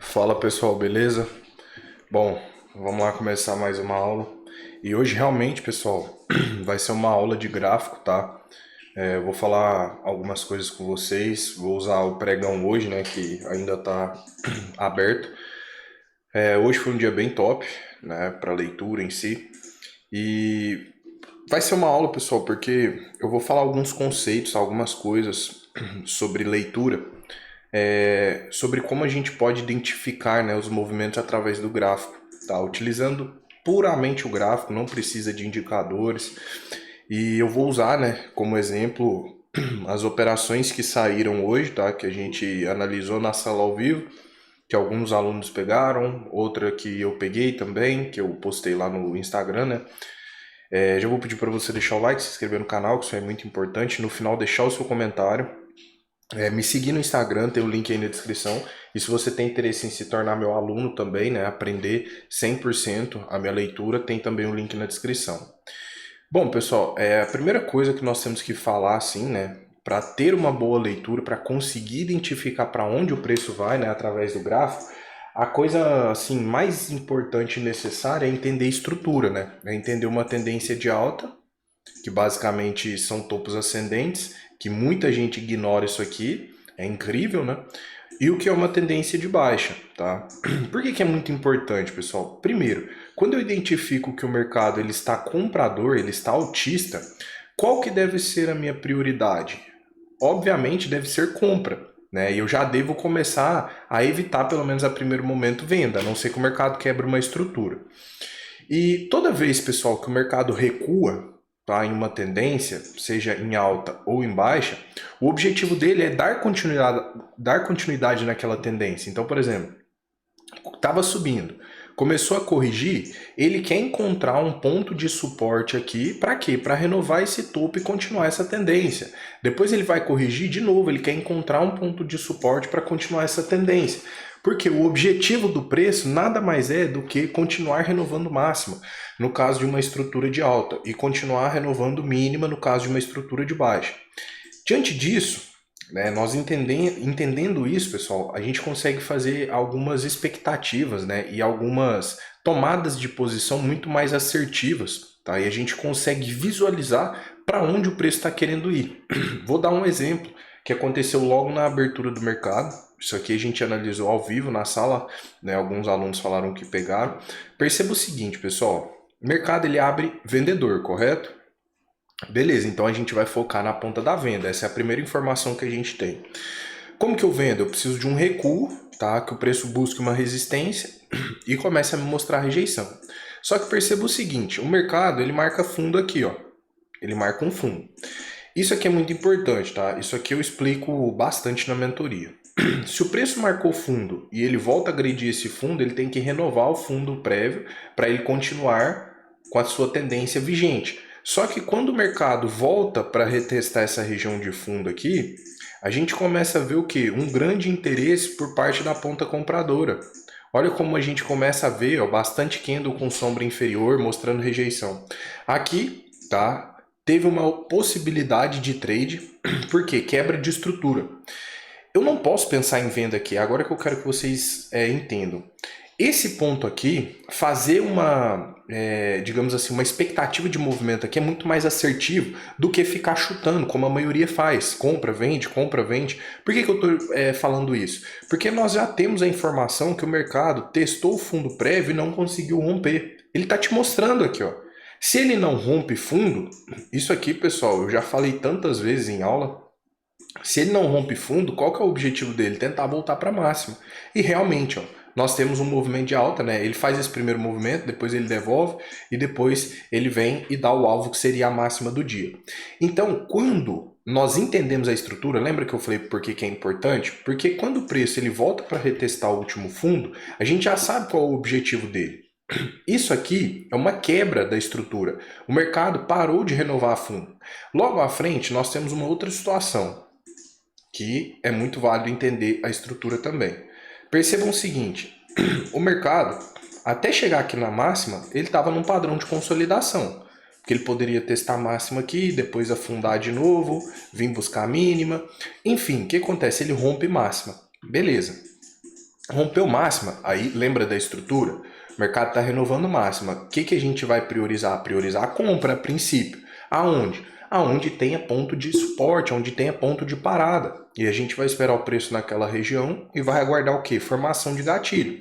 Fala pessoal, beleza? Bom, vamos lá começar mais uma aula. E hoje realmente, pessoal, vai ser uma aula de gráfico, tá? Eu vou falar algumas coisas com vocês, vou usar o pregão hoje, né, que ainda tá aberto. Hoje foi um dia bem top, né, para leitura em si. E vai ser uma aula, pessoal, porque eu vou falar alguns conceitos, algumas coisas sobre leitura, sobre como a gente pode identificar, né, os movimentos através do gráfico, tá? Utilizando puramente o gráfico, não precisa de indicadores. E eu vou usar, né, como exemplo as operações que saíram hoje, tá? Que a gente analisou na sala ao vivo, que alguns alunos pegaram, outra que eu peguei também, que eu postei lá no Instagram, né? Já vou pedir para você deixar o like, se inscrever no canal, que isso é muito importante. No final, deixar o seu comentário. Me seguir no Instagram, tem o link aí na descrição. E se você tem interesse em se tornar meu aluno também, né, aprender 100% a minha leitura, tem também o link na descrição. Bom, pessoal, a primeira coisa que nós temos que falar, assim, né, para ter uma boa leitura, para conseguir identificar para onde o preço vai, né, através do gráfico, a coisa assim mais importante e necessária é entender estrutura, né? É entender uma tendência de alta, que basicamente são topos ascendentes, que muita gente ignora isso aqui, é incrível, né? E o que é uma tendência de baixa, tá? Por que é muito importante, pessoal? Primeiro, quando eu identifico que o mercado ele está comprador, ele está altista, qual que deve ser a minha prioridade? Obviamente deve ser compra, né? E eu já devo começar a evitar, pelo menos a primeiro momento, venda, a não ser que o mercado quebre uma estrutura. E toda vez, pessoal, que o mercado recua, tá, em uma tendência, seja em alta ou em baixa, o objetivo dele é dar continuidade naquela tendência. Então, por exemplo, estava subindo, começou a corrigir, ele quer encontrar um ponto de suporte aqui, para quê? Para renovar esse topo e continuar essa tendência. Depois ele vai corrigir de novo, ele quer encontrar um ponto de suporte para continuar essa tendência. Porque o objetivo do preço nada mais é do que continuar renovando máxima, no caso de uma estrutura de alta, e continuar renovando mínima no caso de uma estrutura de baixa. Diante disso, né, nós entendendo isso, pessoal, a gente consegue fazer algumas expectativas, né, e algumas tomadas de posição muito mais assertivas, tá? E a gente consegue visualizar para onde o preço está querendo ir. Vou dar um exemplo que aconteceu logo na abertura do mercado. Isso aqui a gente analisou ao vivo na sala, né? Alguns alunos falaram que pegaram. Perceba o seguinte, pessoal: o mercado ele abre vendedor, correto? Beleza, então a gente vai focar na ponta da venda. Essa é a primeira informação que a gente tem. Como que eu vendo? Eu preciso de um recuo, tá? Que o preço busque uma resistência e comece a me mostrar rejeição. Só que perceba o seguinte: o mercado ele marca fundo aqui, ó. Ele marca um fundo. Isso aqui é muito importante, tá? Isso aqui eu explico bastante na mentoria. Se o preço marcou fundo e ele volta a agredir esse fundo, ele tem que renovar o fundo prévio para ele continuar com a sua tendência vigente. Só que quando o mercado volta para retestar essa região de fundo aqui, a gente começa a ver o quê? Um grande interesse por parte da ponta compradora. Olha como a gente começa a ver, ó, bastante candle com sombra inferior mostrando rejeição. Aqui, tá? Teve uma possibilidade de trade, porque quebra de estrutura. Eu não posso pensar em venda aqui, agora que eu quero que vocês entendam. Esse ponto aqui, fazer uma, digamos assim, uma expectativa de movimento aqui é muito mais assertivo do que ficar chutando, como a maioria faz. Compra, vende, compra, vende. Por que eu estou falando isso? Porque nós já temos a informação que o mercado testou o fundo prévio e não conseguiu romper. Ele está te mostrando aqui, ó. Se ele não rompe fundo, isso aqui, pessoal, eu já falei tantas vezes em aula. Se ele não rompe fundo, qual que é o objetivo dele? Tentar voltar para máxima. E realmente, ó, nós temos um movimento de alta, né? Ele faz esse primeiro movimento, depois ele devolve e depois ele vem e dá o alvo que seria a máxima do dia. Então, quando nós entendemos a estrutura, lembra que eu falei por que é importante? Porque quando o preço ele volta para retestar o último fundo, a gente já sabe qual é o objetivo dele. Isso aqui é uma quebra da estrutura. O mercado parou de renovar a fundo. Logo à frente, nós temos uma outra situação que é muito válido entender a estrutura também. Percebam o seguinte: o mercado, até chegar aqui na máxima, ele estava num padrão de consolidação. Porque ele poderia testar a máxima aqui, depois afundar de novo, vir buscar a mínima. Enfim, o que acontece? Ele rompe máxima. Beleza. Rompeu máxima, aí lembra da estrutura? O mercado está renovando máxima. O que a gente vai priorizar? Priorizar a compra, a princípio. Aonde? Aonde tenha ponto de suporte, onde tenha ponto de parada. E a gente vai esperar o preço naquela região e vai aguardar o quê? Formação de gatilho.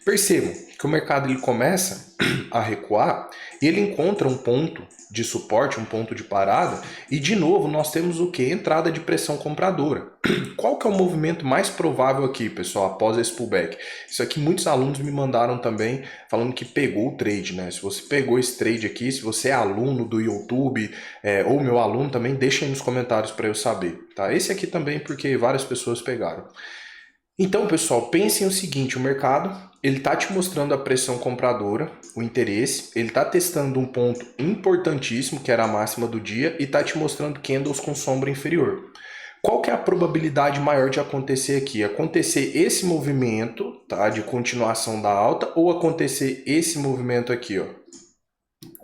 Percebam que o mercado ele começa a recuar e ele encontra um ponto de suporte, um ponto de parada, e de novo nós temos o que? Entrada de pressão compradora. Qual que é o movimento mais provável aqui, pessoal, após esse pullback? Isso aqui muitos alunos me mandaram também falando que pegou o trade, né? Se você pegou esse trade aqui, se você é aluno do YouTube ou meu aluno também, deixa aí nos comentários para eu saber, tá? Esse aqui também porque várias pessoas pegaram. Então, pessoal, pensem o seguinte, o mercado, ele está te mostrando a pressão compradora, o interesse, ele está testando um ponto importantíssimo, que era a máxima do dia, e está te mostrando candles com sombra inferior. Qual que é a probabilidade maior de acontecer aqui? Acontecer esse movimento, tá, de continuação da alta, ou acontecer esse movimento aqui, ó?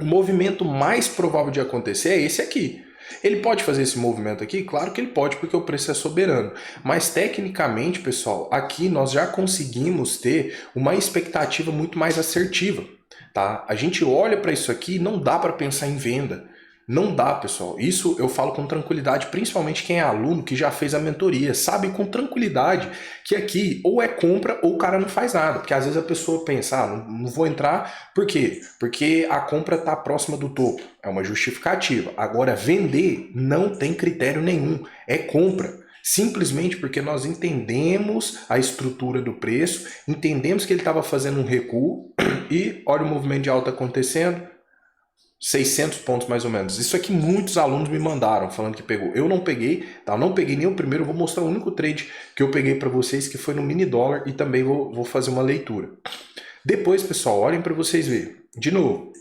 O movimento mais provável de acontecer é esse aqui. Ele pode fazer esse movimento aqui? Claro que ele pode, porque o preço é soberano. Mas tecnicamente, pessoal, aqui nós já conseguimos ter uma expectativa muito mais assertiva, tá? A gente olha para isso aqui e não dá para pensar em venda. Não dá, pessoal. Isso eu falo com tranquilidade, principalmente quem é aluno que já fez a mentoria, sabe com tranquilidade que aqui ou é compra ou o cara não faz nada. Porque às vezes a pessoa pensa, não vou entrar, por quê? Porque a compra está próxima do topo. É uma justificativa. Agora, vender não tem critério nenhum, é compra. Simplesmente porque nós entendemos a estrutura do preço, entendemos que ele estava fazendo um recuo e olha o movimento de alta acontecendo, 600 pontos mais ou menos. Isso aqui muitos alunos me mandaram falando que pegou. Eu não peguei, tá? Eu não peguei nem o primeiro, eu vou mostrar o único trade que eu peguei para vocês, que foi no mini dólar, e também vou fazer uma leitura. Depois, pessoal, olhem para vocês verem. De novo,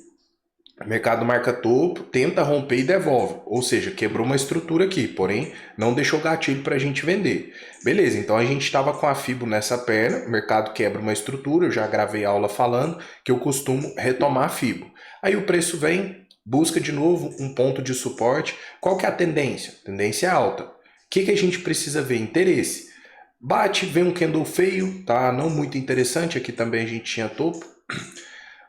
o mercado marca topo, tenta romper e devolve. Ou seja, quebrou uma estrutura aqui, porém não deixou gatilho para a gente vender. Beleza, então a gente estava com a FIBO nessa perna, o mercado quebra uma estrutura, eu já gravei aula falando que eu costumo retomar a FIBO. Aí o preço vem, busca de novo um ponto de suporte. Qual que é a tendência? Tendência alta. O que a gente precisa ver? Interesse. Bate, vem um candle feio, tá? Não muito interessante, aqui também a gente tinha topo.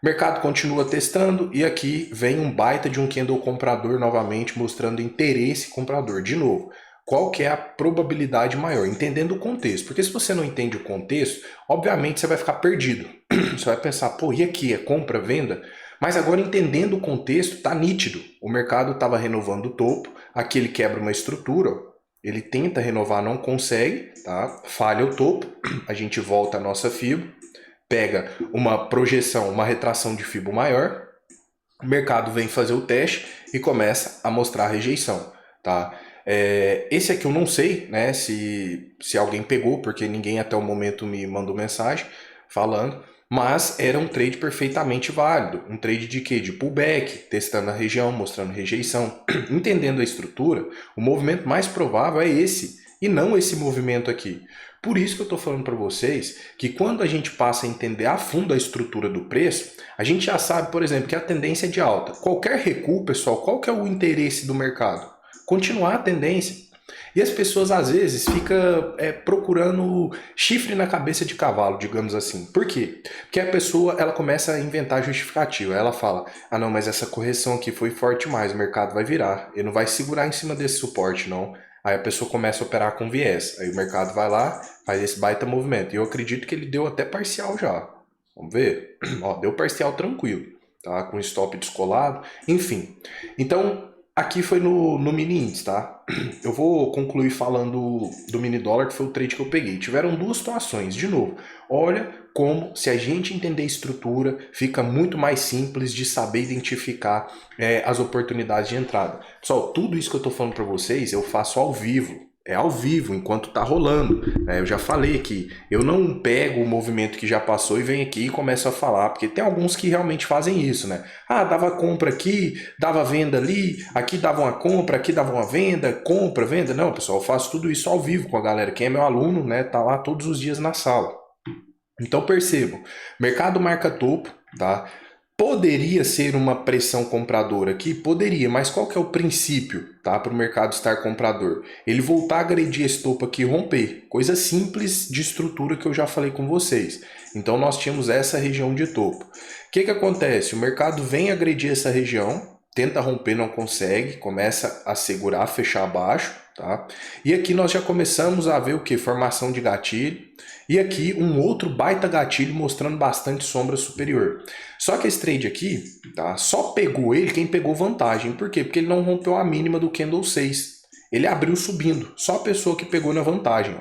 O mercado continua testando e aqui vem um baita de um candle comprador novamente mostrando interesse comprador. De novo, qual que é a probabilidade maior? Entendendo o contexto. Porque se você não entende o contexto, obviamente você vai ficar perdido. Você vai pensar, pô, e aqui? É compra, venda? Mas agora entendendo o contexto, tá nítido. O mercado estava renovando o topo, aqui ele quebra uma estrutura, ó. Ele tenta renovar, não consegue, tá? Falha o topo, a gente volta à nossa FIBO, pega uma projeção, uma retração de FIBO maior, o mercado vem fazer o teste e começa a mostrar a rejeição, tá? Esse aqui eu não sei, né, se alguém pegou, porque ninguém até o momento me mandou mensagem falando, mas era um trade perfeitamente válido. Um trade de quê? De pullback, testando a região, mostrando rejeição. Entendendo a estrutura, o movimento mais provável é esse, e não esse movimento aqui. Por isso que eu estou falando para vocês que quando a gente passa a entender a fundo a estrutura do preço, a gente já sabe, por exemplo, que a tendência é de alta. Qualquer recuo, pessoal, qual que é o interesse do mercado? Continuar a tendência. E as pessoas às vezes ficam procurando chifre na cabeça de cavalo, digamos assim. Por quê? Porque a pessoa ela começa a inventar justificativa. Ela fala, ah não, mas essa correção aqui foi forte demais, o mercado vai virar. Ele não vai segurar em cima desse suporte não. Aí a pessoa começa a operar com viés. Aí o mercado vai lá, faz esse baita movimento. E eu acredito que ele deu até parcial já. Vamos ver? Ó, deu parcial tranquilo, tá? Com stop descolado, enfim. Então, aqui foi no mini índice, tá? Eu vou concluir falando do mini dólar, que foi o trade que eu peguei. Tiveram duas situações, de novo. Olha como, se a gente entender a estrutura, fica muito mais simples de saber identificar as oportunidades de entrada. Pessoal, tudo isso que eu tô falando para vocês, eu faço ao vivo. É ao vivo, enquanto tá rolando. Eu já falei que eu não pego o movimento que já passou e venho aqui e começo a falar, porque tem alguns que realmente fazem isso, né? Ah, dava compra aqui, dava venda ali, aqui dava uma compra, aqui dava uma venda, compra, venda. Não, pessoal, eu faço tudo isso ao vivo com a galera. Quem é meu aluno, né, tá lá todos os dias na sala. Então percebam, mercado marca topo, tá? Poderia ser uma pressão compradora aqui? Poderia, mas qual que é o princípio, tá, para o mercado estar comprador? Ele voltar a agredir esse topo aqui e romper. Coisa simples de estrutura que eu já falei com vocês. Então nós tínhamos essa região de topo. O que que acontece? O mercado vem agredir essa região, tenta romper, não consegue, começa a segurar, fechar abaixo, tá? E aqui nós já começamos a ver o que? Formação de gatilho. E aqui um outro baita gatilho mostrando bastante sombra superior. Só que esse trade aqui, tá, só pegou ele quem pegou vantagem. Por quê? Porque ele não rompeu a mínima do candle 6. Ele abriu subindo. Só a pessoa que pegou na vantagem. Ó.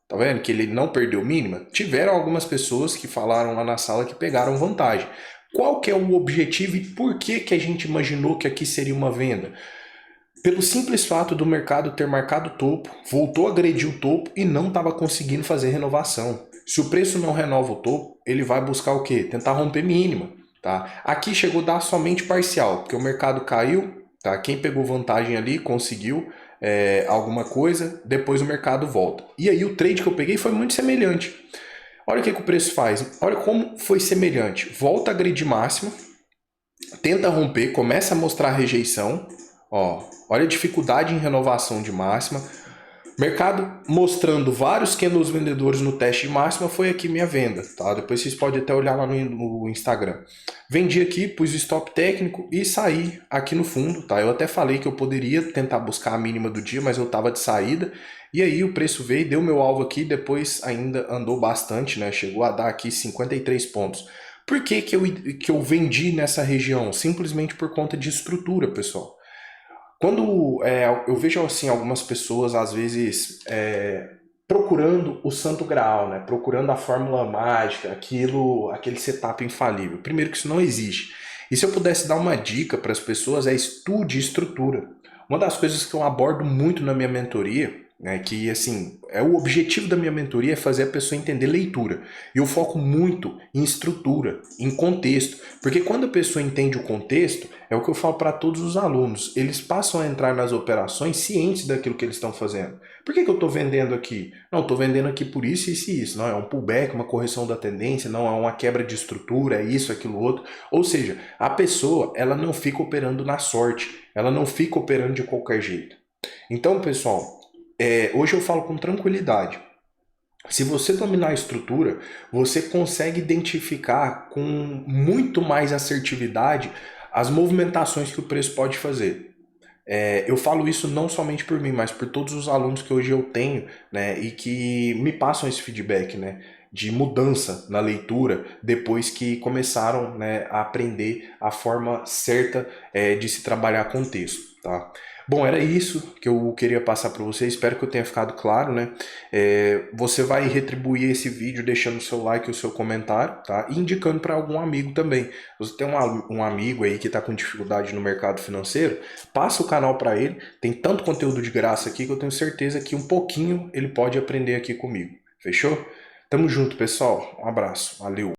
Tá vendo que ele não perdeu mínima? Tiveram algumas pessoas que falaram lá na sala que pegaram vantagem. Qual que é o objetivo e por que que a gente imaginou que aqui seria uma venda? Pelo simples fato do mercado ter marcado o topo, voltou a agredir o topo e não estava conseguindo fazer renovação. Se o preço não renova o topo, ele vai buscar o quê? Tentar romper mínima. Tá? Aqui chegou a dar somente parcial, porque o mercado caiu, tá? Quem pegou vantagem ali conseguiu alguma coisa, depois o mercado volta. E aí o trade que eu peguei foi muito semelhante. Olha o que o preço faz, olha como foi semelhante. Volta a agredir máxima, tenta romper, começa a mostrar rejeição. Ó, olha a dificuldade em renovação de máxima. Mercado mostrando vários candles vendedores no teste de máxima, foi aqui minha venda, tá? Depois vocês podem até olhar lá no Instagram. Vendi aqui, pus o stop técnico e saí aqui no fundo, tá? Eu até falei que eu poderia tentar buscar a mínima do dia, mas eu tava de saída. E aí o preço veio, deu meu alvo aqui, depois ainda andou bastante, né? Chegou a dar aqui 53 pontos. Por que que eu vendi nessa região? Simplesmente por conta de estrutura, pessoal. Quando eu vejo assim algumas pessoas às vezes procurando o santo graal, né? Procurando a fórmula mágica, aquele setup infalível. Primeiro que isso não existe. E se eu pudesse dar uma dica para as pessoas é estude estrutura. Uma das coisas que eu abordo muito na minha mentoria, né, que assim, o objetivo da minha mentoria é fazer a pessoa entender leitura. E eu foco muito em estrutura, em contexto, porque quando a pessoa entende o contexto, é o que eu falo para todos os alunos, eles passam a entrar nas operações cientes daquilo que eles estão fazendo. Por que eu estou vendendo aqui? Não, estou vendendo aqui por isso, isso e isso. Não, é um pullback, uma correção da tendência, não é uma quebra de estrutura, é isso, aquilo, outro. Ou seja, a pessoa, ela não fica operando na sorte, ela não fica operando de qualquer jeito. Então, pessoal, hoje eu falo com tranquilidade. Se você dominar a estrutura, você consegue identificar com muito mais assertividade as movimentações que o preço pode fazer. Eu falo isso não somente por mim, mas por todos os alunos que hoje eu tenho, né, e que me passam esse feedback, né, de mudança na leitura depois que começaram, né, a aprender a forma certa de se trabalhar com texto, tá? Bom, era isso que eu queria passar para você, espero que eu tenha ficado claro, né? Você vai retribuir esse vídeo deixando o seu like e o seu comentário, tá? E indicando para algum amigo também. Você tem um amigo aí que está com dificuldade no mercado financeiro, passa o canal para ele, tem tanto conteúdo de graça aqui que eu tenho certeza que um pouquinho ele pode aprender aqui comigo. Fechou? Tamo junto, pessoal. Um abraço. Valeu.